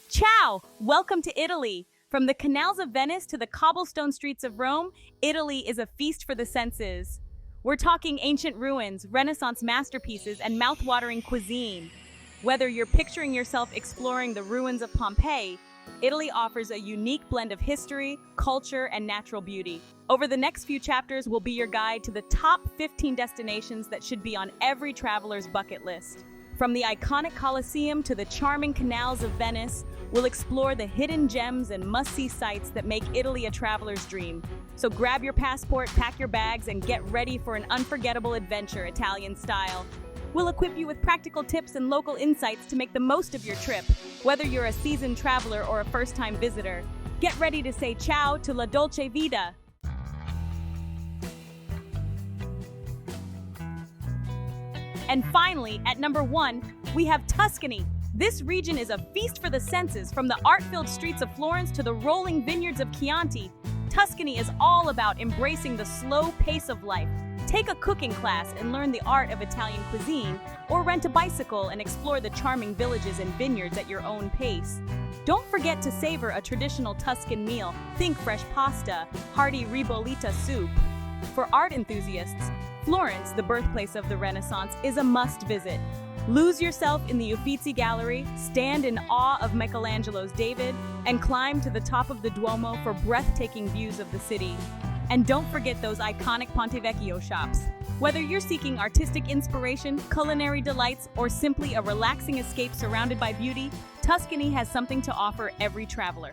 Ciao! Welcome to Italy. From the canals of Venice to the cobblestone streets of Rome, Italy is a feast for the senses. We're talking ancient ruins, Renaissance masterpieces, and mouth-watering cuisine. Whether you're picturing yourself exploring the ruins of Pompeii, Italy offers a unique blend of history, culture, and natural beauty. Over the next few chapters, we'll be your guide to the top 15 destinations that should be on every traveler's bucket list. From the iconic Colosseum to the charming canals of Venice, we'll explore the hidden gems and must-see sights that make Italy a traveler's dream. So grab your passport, pack your bags, and get ready for an unforgettable adventure, Italian style. We'll equip you with practical tips and local insights to make the most of your trip. Whether you're a seasoned traveler or a first-time visitor, get ready to say ciao to la dolce vita. And finally, at number 1, we have Tuscany. This region is a feast for the senses, from the art-filled streets of Florence to the rolling vineyards of Chianti. Tuscany is all about embracing the slow pace of life. Take a cooking class and learn the art of Italian cuisine, or rent a bicycle and explore the charming villages and vineyards at your own pace. Don't forget to savor a traditional Tuscan meal. Think fresh pasta, hearty ribollita soup. For art enthusiasts, Florence, the birthplace of the Renaissance, is a must-visit. Lose yourself in the Uffizi Gallery, stand in awe of Michelangelo's David, and climb to the top of the Duomo for breathtaking views of the city. And don't forget those iconic Ponte Vecchio shops. Whether you're seeking artistic inspiration, culinary delights, or simply a relaxing escape surrounded by beauty, Tuscany has something to offer every traveler.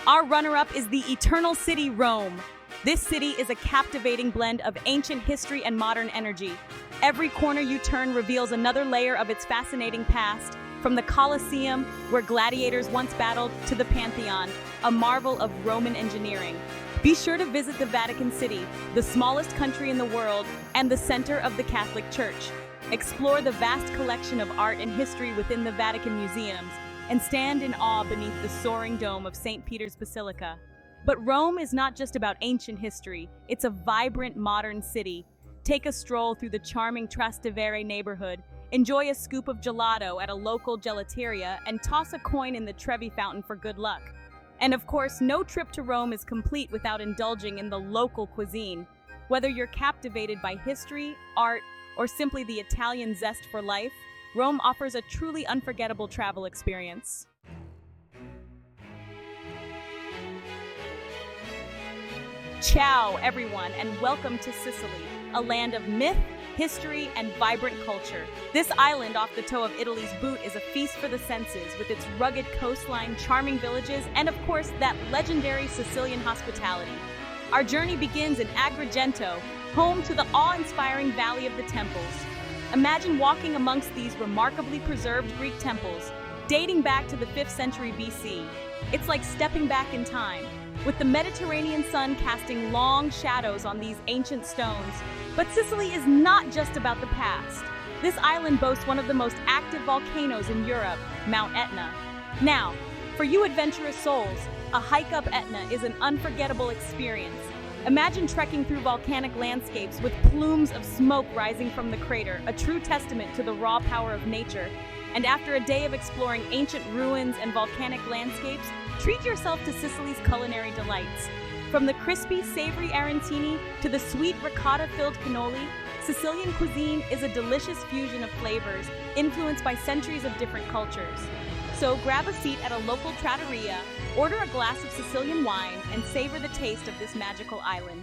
Our runner-up is the Eternal City, Rome. This city is a captivating blend of ancient history and modern energy. Every corner you turn reveals another layer of its fascinating past, from the Colosseum, where gladiators once battled, to the Pantheon, a marvel of Roman engineering. Be sure to visit the Vatican City, the smallest country in the world and the center of the Catholic Church. Explore the vast collection of art and history within the Vatican museums, and stand in awe beneath the soaring dome of St. Peter's Basilica. But Rome is not just about ancient history, it's a vibrant modern city. Take a stroll through the charming Trastevere neighborhood, enjoy a scoop of gelato at a local gelateria, and toss a coin in the Trevi fountain for good luck. And of course, no trip to Rome is complete without indulging in the local cuisine. Whether you're captivated by history, art, or simply the Italian zest for life, Rome offers a truly unforgettable travel experience. Ciao, everyone, and welcome to Sicily, a land of myth, history, and vibrant culture. This island off the toe of Italy's boot is a feast for the senses, with its rugged coastline, charming villages, and of course, that legendary Sicilian hospitality. Our journey begins in Agrigento, home to the awe-inspiring Valley of the Temples. Imagine walking amongst these remarkably preserved Greek temples, dating back to the 5th century BC. It's like stepping back in time, with the Mediterranean sun casting long shadows on these ancient stones. But Sicily is not just about the past. This island boasts one of the most active volcanoes in Europe, Mount Etna. Now, for you adventurous souls, a hike up Etna is an unforgettable experience. Imagine trekking through volcanic landscapes with plumes of smoke rising from the crater, a true testament to the raw power of nature. And after a day of exploring ancient ruins and volcanic landscapes, treat yourself to Sicily's culinary delights. From the crispy, savory arancini to the sweet ricotta-filled cannoli, Sicilian cuisine is a delicious fusion of flavors influenced by centuries of different cultures. So grab a seat at a local trattoria, order a glass of Sicilian wine, and savor the taste of this magical island.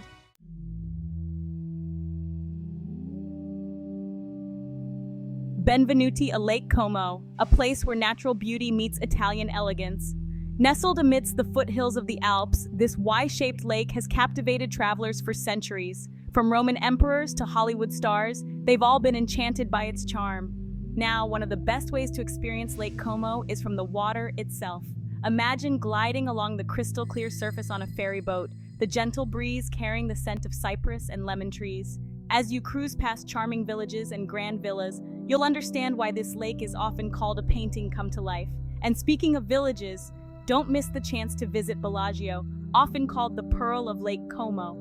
Benvenuti a Lake Como, a place where natural beauty meets Italian elegance. Nestled amidst the foothills of the Alps, this Y-shaped lake has captivated travelers for centuries. From Roman emperors to Hollywood stars, they've all been enchanted by its charm. Now, one of the best ways to experience Lake Como is from the water itself. Imagine gliding along the crystal-clear surface on a ferry boat, the gentle breeze carrying the scent of cypress and lemon trees. As you cruise past charming villages and grand villas, you'll understand why this lake is often called a painting come to life. And speaking of villages, don't miss the chance to visit Bellagio, often called the Pearl of Lake Como.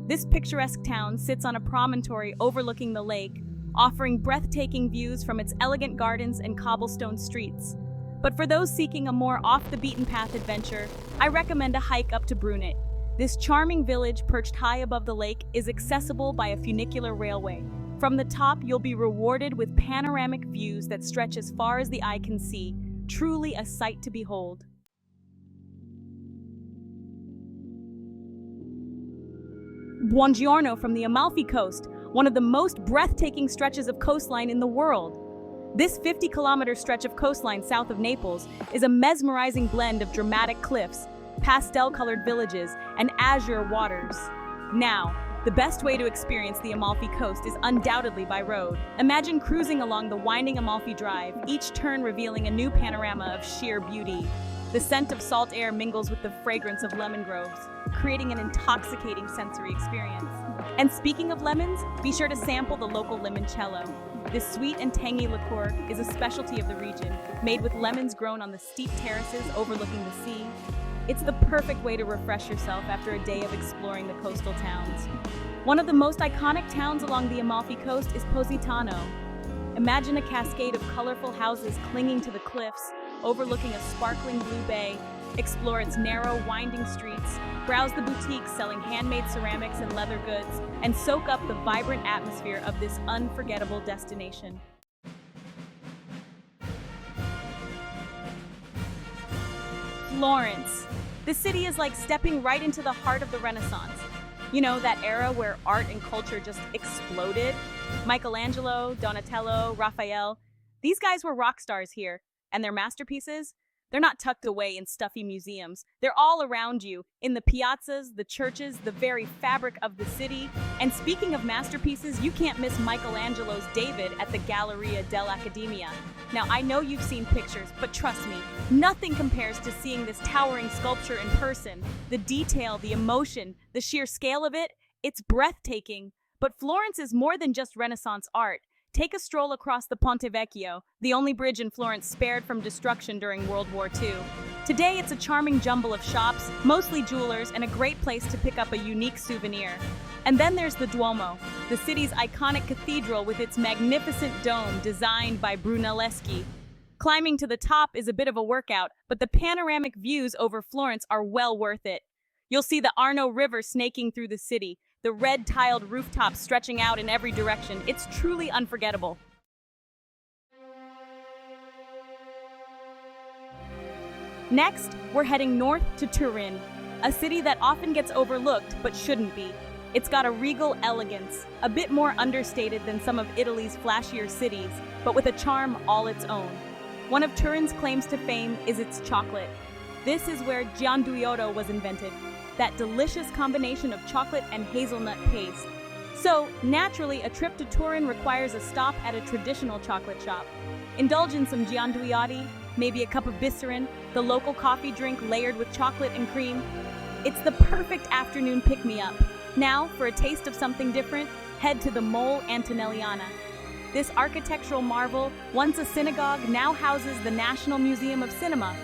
This picturesque town sits on a promontory overlooking the lake, offering breathtaking views from its elegant gardens and cobblestone streets. But for those seeking a more off-the-beaten-path adventure, I recommend a hike up to Brunei. This charming village, perched high above the lake, is accessible by a funicular railway. From the top, you'll be rewarded with panoramic views that stretch as far as the eye can see, truly a sight to behold. Buongiorno from the Amalfi Coast, one of the most breathtaking stretches of coastline in the world. This 50-kilometer stretch of coastline south of Naples is a mesmerizing blend of dramatic cliffs, pastel-colored villages, and azure waters. Now, the best way to experience the Amalfi Coast is undoubtedly by road. Imagine cruising along the winding Amalfi Drive, each turn revealing a new panorama of sheer beauty. The scent of salt air mingles with the fragrance of lemon groves, creating an intoxicating sensory experience. And speaking of lemons, be sure to sample the local limoncello. This sweet and tangy liqueur is a specialty of the region, made with lemons grown on the steep terraces overlooking the sea. It's the perfect way to refresh yourself after a day of exploring the coastal towns. One of the most iconic towns along the Amalfi Coast is Positano. Imagine a cascade of colorful houses clinging to the cliffs, overlooking a sparkling blue bay. Explore its narrow, winding streets, browse the boutiques selling handmade ceramics and leather goods, and soak up the vibrant atmosphere of this unforgettable destination. Florence. This city is like stepping right into the heart of the Renaissance. You know, that era where art and culture just exploded? Michelangelo, Donatello, Raphael. These guys were rock stars here, and their masterpieces? They're not tucked away in stuffy museums. They're all around you, in the piazzas, the churches, the very fabric of the city. And speaking of masterpieces, you can't miss Michelangelo's David at the Galleria dell'Accademia. Now, I know you've seen pictures, but trust me, nothing compares to seeing this towering sculpture in person. The detail, the emotion, the sheer scale of it, it's breathtaking. But Florence is more than just Renaissance art. Take a stroll across the Ponte Vecchio, the only bridge in Florence spared from destruction during World War II. Today, it's a charming jumble of shops, mostly jewelers, and a great place to pick up a unique souvenir. And then there's the Duomo, the city's iconic cathedral with its magnificent dome designed by Brunelleschi. Climbing to the top is a bit of a workout, but the panoramic views over Florence are well worth it. You'll see the Arno River snaking through the city, the red-tiled rooftops stretching out in every direction. It's truly unforgettable. Next, we're heading north to Turin, a city that often gets overlooked but shouldn't be. It's got a regal elegance, a bit more understated than some of Italy's flashier cities, but with a charm all its own. One of Turin's claims to fame is its chocolate. This is where gianduiotto was invented, that delicious combination of chocolate and hazelnut paste. So, naturally, a trip to Turin requires a stop at a traditional chocolate shop. Indulge in some gianduiotti, maybe a cup of bisserin, the local coffee drink layered with chocolate and cream. It's the perfect afternoon pick-me-up. Now, for a taste of something different, head to the Mole Antonelliana. This architectural marvel, once a synagogue, now houses the National Museum of Cinema.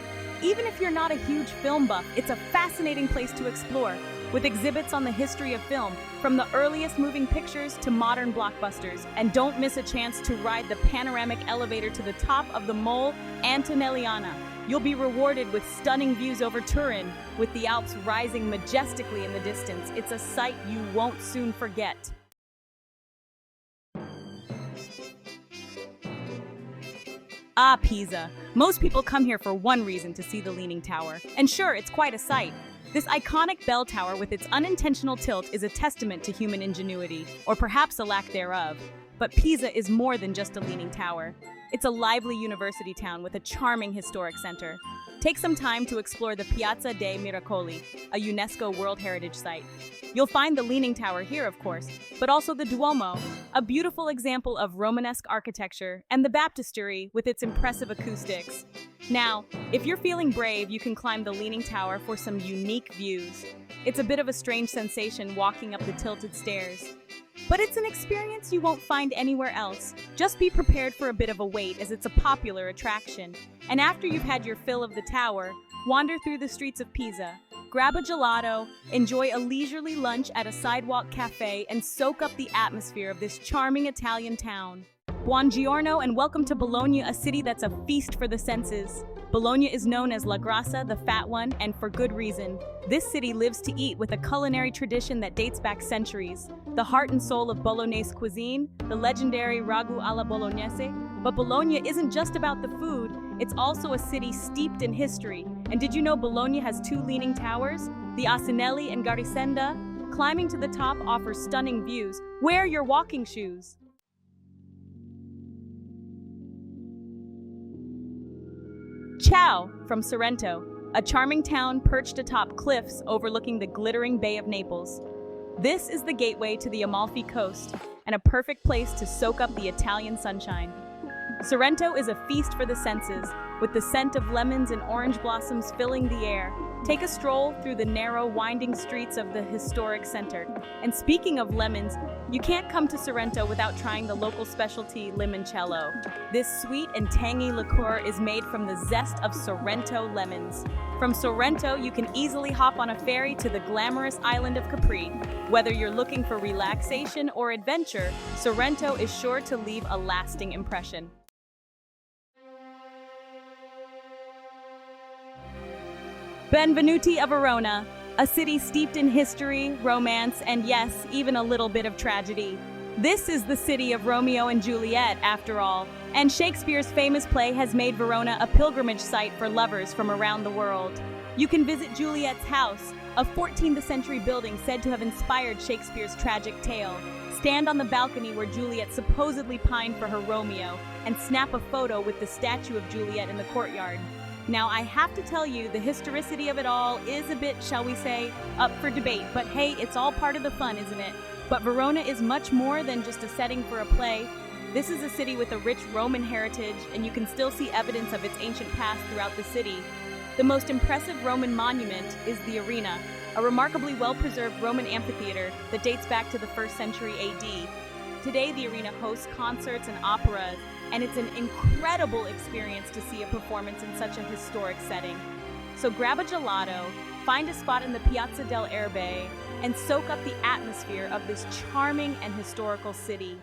Even if you're not a huge film buff, it's a fascinating place to explore, with exhibits on the history of film, from the earliest moving pictures to modern blockbusters. And don't miss a chance to ride the panoramic elevator to the top of the Mole Antonelliana. You'll be rewarded with stunning views over Turin, with the Alps rising majestically in the distance. It's a sight you won't soon forget. Ah, Pisa. Most people come here for one reason, to see the Leaning Tower. And sure, it's quite a sight. This iconic bell tower with its unintentional tilt is a testament to human ingenuity, or perhaps a lack thereof. But Pisa is more than just a leaning tower. It's a lively university town with a charming historic center. Take some time to explore the Piazza dei Miracoli, a UNESCO World Heritage Site. You'll find the Leaning Tower here, of course, but also the Duomo, a beautiful example of Romanesque architecture, and the Baptistery with its impressive acoustics. Now, if you're feeling brave, you can climb the Leaning Tower for some unique views. It's a bit of a strange sensation walking up the tilted stairs, but it's an experience you won't find anywhere else. Just be prepared for a bit of a wait, as it's a popular attraction. And after you've had your fill of the tower, wander through the streets of Pisa. Grab a gelato, enjoy a leisurely lunch at a sidewalk cafe, and soak up the atmosphere of this charming Italian town. Buongiorno and welcome to Bologna, a city that's a feast for the senses. Bologna is known as La Grassa, the fat one, and for good reason. This city lives to eat with a culinary tradition that dates back centuries. The heart and soul of Bolognese cuisine, the legendary ragu alla bolognese. But Bologna isn't just about the food, it's also a city steeped in history. And did you know Bologna has two leaning towers, the Asinelli and Garisenda? Climbing to the top offers stunning views. Wear your walking shoes. Ciao from Sorrento, a charming town perched atop cliffs overlooking the glittering Bay of Naples. This is the gateway to the Amalfi Coast and a perfect place to soak up the Italian sunshine. Sorrento is a feast for the senses, with the scent of lemons and orange blossoms filling the air. Take a stroll through the narrow, winding streets of the historic center. And speaking of lemons, you can't come to Sorrento without trying the local specialty limoncello. This sweet and tangy liqueur is made from the zest of Sorrento lemons. From Sorrento, you can easily hop on a ferry to the glamorous island of Capri. Whether you're looking for relaxation or adventure, Sorrento is sure to leave a lasting impression. Benvenuti a Verona, a city steeped in history, romance, and yes, even a little bit of tragedy. This is the city of Romeo and Juliet, after all, and Shakespeare's famous play has made Verona a pilgrimage site for lovers from around the world. You can visit Juliet's house, a 14th century building said to have inspired Shakespeare's tragic tale. Stand on the balcony where Juliet supposedly pined for her Romeo, and snap a photo with the statue of Juliet in the courtyard. Now, I have to tell you, the historicity of it all is a bit, shall we say, up for debate, but hey, it's all part of the fun, isn't it? But Verona is much more than just a setting for a play. This is a city with a rich Roman heritage, and you can still see evidence of its ancient past throughout the city. The most impressive Roman monument is the Arena, a remarkably well-preserved Roman amphitheater that dates back to the 1st century AD. Today, the arena hosts concerts and operas, and it's an incredible experience to see a performance in such a historic setting. So grab a gelato, find a spot in the Piazza del Erbe, and soak up the atmosphere of this charming and historical city.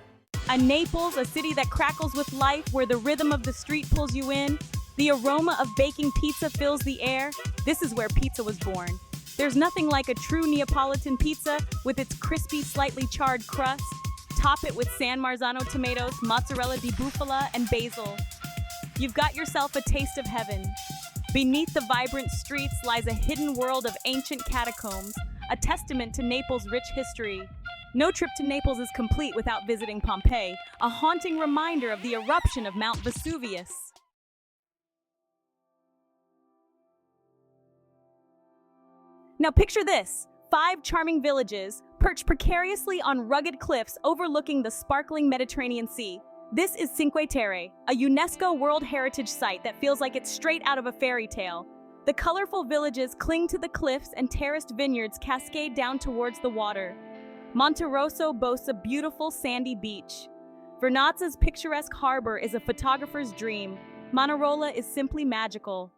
Naples, a city that crackles with life, where the rhythm of the street pulls you in. The aroma of baking pizza fills the air. This is where pizza was born. There's nothing like a true Neapolitan pizza with its crispy, slightly charred crust. Top it with San Marzano tomatoes, mozzarella di bufala, and basil. You've got yourself a taste of heaven. Beneath the vibrant streets lies a hidden world of ancient catacombs, a testament to Naples' rich history. No trip to Naples is complete without visiting Pompeii, a haunting reminder of the eruption of Mount Vesuvius. Now picture this, 5 charming villages, perched precariously on rugged cliffs overlooking the sparkling Mediterranean Sea. This is Cinque Terre, a UNESCO World Heritage Site that feels like it's straight out of a fairy tale. The colorful villages cling to the cliffs and terraced vineyards cascade down towards the water. Monterosso boasts a beautiful sandy beach. Vernazza's picturesque harbor is a photographer's dream. Manarola is simply magical.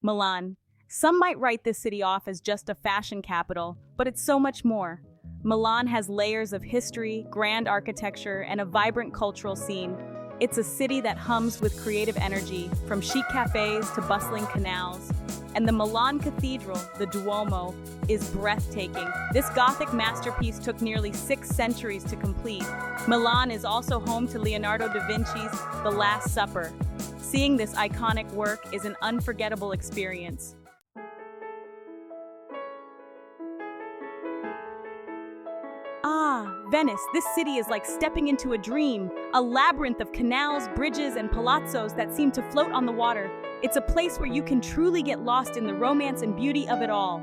Milan. Some might write this city off as just a fashion capital, but it's so much more. Milan has layers of history, grand architecture, and a vibrant cultural scene. It's a city that hums with creative energy, from chic cafes to bustling canals. And the Milan Cathedral, the Duomo, is breathtaking. This Gothic masterpiece took nearly 6 centuries to complete. Milan is also home to Leonardo da Vinci's The Last Supper. Seeing this iconic work is an unforgettable experience. Venice, this city is like stepping into a dream, a labyrinth of canals, bridges, and palazzos that seem to float on the water. It's a place where you can truly get lost in the romance and beauty of it all.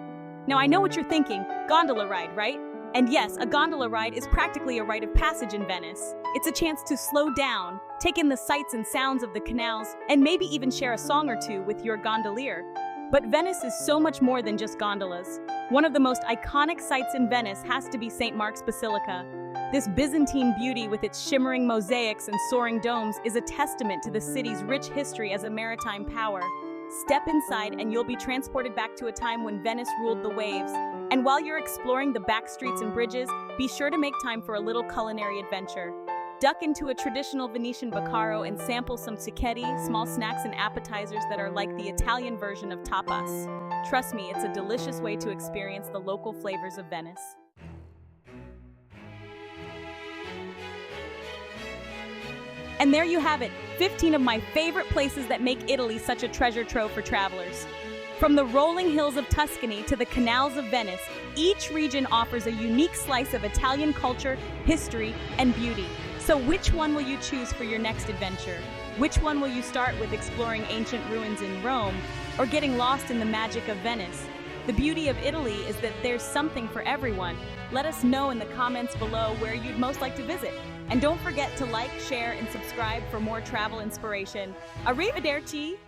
Now, I know what you're thinking, gondola ride, right? And yes, a gondola ride is practically a rite of passage in Venice. It's a chance to slow down, take in the sights and sounds of the canals, and maybe even share a song or two with your gondolier. But Venice is so much more than just gondolas. One of the most iconic sites in Venice has to be St. Mark's Basilica. This Byzantine beauty with its shimmering mosaics and soaring domes is a testament to the city's rich history as a maritime power. Step inside and you'll be transported back to a time when Venice ruled the waves. And while you're exploring the back streets and bridges, be sure to make time for a little culinary adventure. Duck into a traditional Venetian Vaccaro and sample some cicchetti, small snacks and appetizers that are like the Italian version of tapas. Trust me, it's a delicious way to experience the local flavors of Venice. And there you have it, 15 of my favorite places that make Italy such a treasure trove for travelers. From the rolling hills of Tuscany to the canals of Venice, each region offers a unique slice of Italian culture, history, and beauty. So which one will you choose for your next adventure? Which one will you start with, exploring ancient ruins in Rome or getting lost in the magic of Venice? The beauty of Italy is that there's something for everyone. Let us know in the comments below where you'd most like to visit. And don't forget to like, share, and subscribe for more travel inspiration. Arrivederci!